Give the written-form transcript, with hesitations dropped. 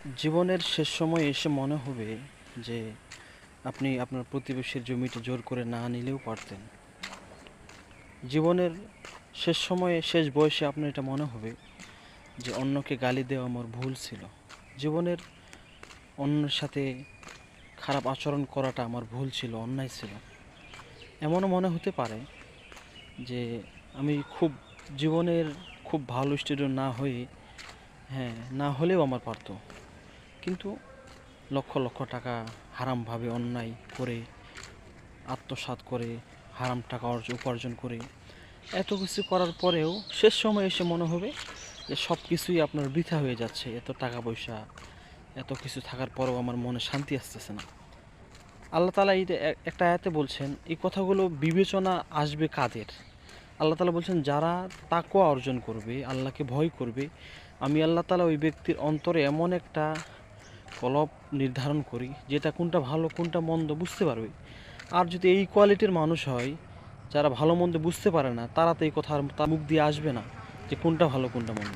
জীবনের শেষ সময়ে এসে মনে হবে যে আপনি আপনার প্রতিবেশীর জমিটা জোর করে না নিলেও পারতেন। জীবনের শেষ সময়ে শেষ বয়সে আপনার এটা মনে হবে যে অন্যকে গালি দেওয়া আমার ভুল ছিল। জীবনের অন্যের সাথে খারাপ আচরণ করাটা আমার ভুল ছিল, অন্যায় ছিল। এমনও মনে হতে পারে যে আমি জীবনের খুব ভালো স্টুডেন্ট না হয়ে, না হলেও আমার পারতো। কিন্তু লক্ষ লক্ষ টাকা হারামভাবে অন্যায় করে, আত্মসাৎ করে, হারাম টাকা উপার্জন করে, এত কিছু করার পরেও শেষ সময় এসে মনে হবে যে সব কিছুই আপনার বৃথা হয়ে যাচ্ছে। এত টাকা পয়সা, এত কিছু থাকার পরেও আমার মনে শান্তি আসতেছে না। আল্লাহ তাআলা এই একটা আয়াতে বলছেন, এই কথাগুলো বিবেচনা আসবে কাদের? আল্লাহ তাআলা বলছেন, যারা তাকওয়া অর্জন করবে, আল্লাহকে ভয় করবে, আমি আল্লাহ তাআলা ওই ব্যক্তির অন্তরে এমন একটা কলব নির্ধারণ করি যেটা কোনটা ভালো কোনটা মন্দ বুঝতে পারবে। আর যদি এই কোয়ালিটির মানুষ হয় যারা ভালো মন্দ বুঝতে পারে না, তারা তো এই কথা আর তার মুখ দিয়ে আসবে না যে কোনটা ভালো কোনটা মন্দ।